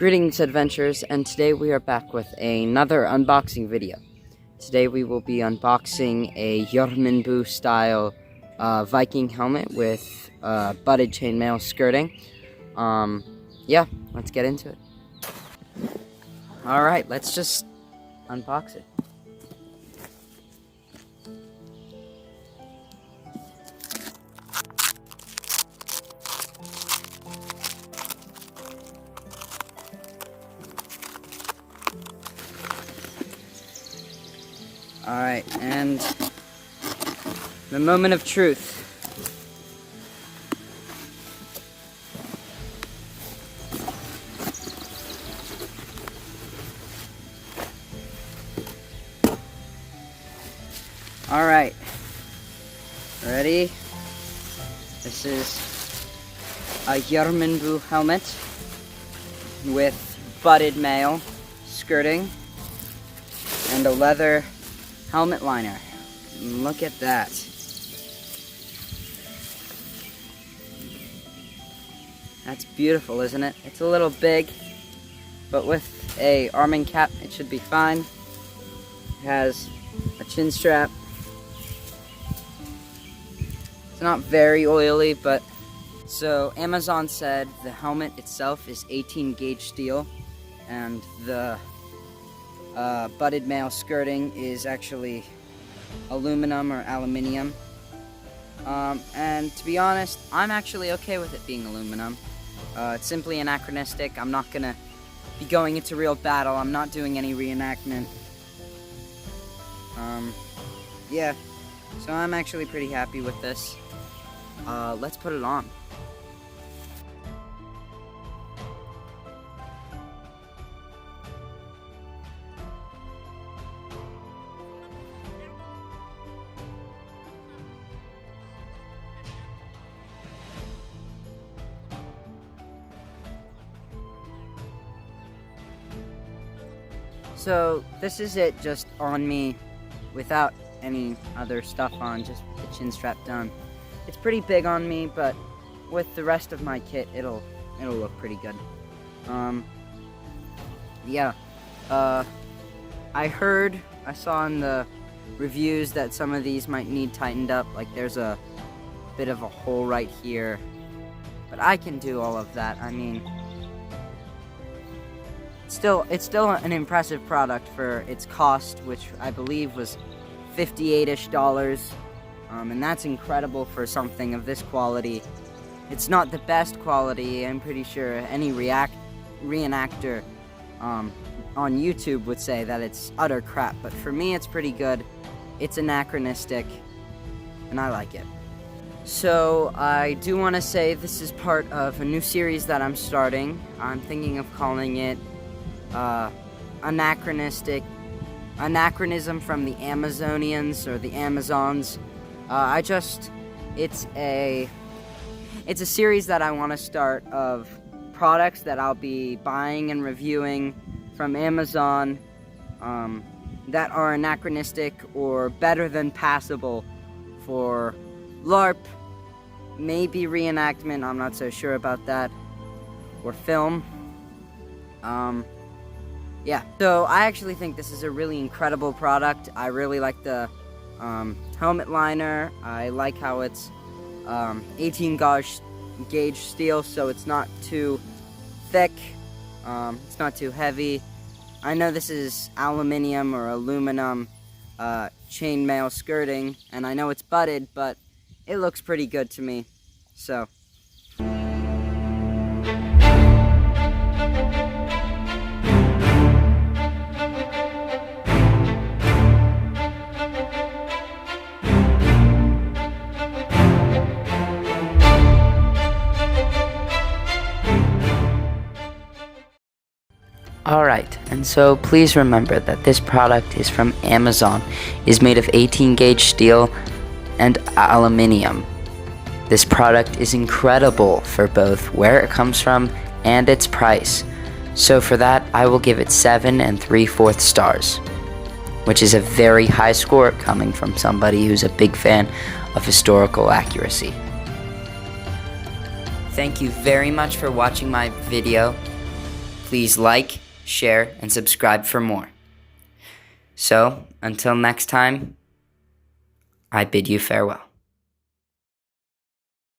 Greetings, adventurers, and today we are back with another unboxing video. Today we will be unboxing a Gjermundbu style Viking helmet with butted chainmail skirting. Yeah, let's get into it. Alright, let's just unbox it. Alright, and the moment of truth. Alright, ready? This is a Gjermundbu helmet with butted mail skirting and a leather helmet liner. Look at that. That's beautiful, isn't it? It's a little big, but with a arming cap, it should be fine. It has a chin strap. It's not very oily, but so Amazon said the helmet itself is 18 gauge steel, and the butted mail skirting is actually aluminum or aluminium. And to be honest, I'm actually okay with it being aluminum. It's simply anachronistic. I'm not gonna be going into real battle. I'm not doing any reenactment. Yeah, so I'm actually pretty happy with this. Let's put it on. So this is it, just on me without any other stuff on, just the chin strap done. It's pretty big on me, but with the rest of my kit, it'll look pretty good. Yeah. I saw in the reviews that some of these might need tightened up, like there's a bit of a hole right here, but I can do all of that. I mean, it's still an impressive product for its cost, which I believe was $58-ish, and that's incredible for something of this quality. It's not the best quality. I'm pretty sure any reenactor on YouTube would say that it's utter crap, but for me it's pretty good. It's anachronistic, and I like it. So I do want to say this is part of a new series that I'm starting. I'm thinking of calling it Anachronism from the Amazonians or the Amazons. It's a series that I want to start of products that I'll be buying and reviewing from Amazon that are anachronistic or better than passable for LARP, maybe reenactment, I'm not so sure about that, or film. Yeah, so I actually think this is a really incredible product. I really like the helmet liner. I like how it's 18 gauge steel, so it's not too thick, it's not too heavy. I know this is aluminium or aluminum chainmail skirting, and I know it's butted, but it looks pretty good to me, so. Alright, and so please remember that this product is from Amazon, is made of 18 gauge steel and aluminium. This product is incredible for both where it comes from and its price. So for that, I will give it 7 3/4 stars, which is a very high score coming from somebody who's a big fan of historical accuracy. Thank you very much for watching my video. Please like, share, and subscribe for more. So, until next time, I bid you farewell.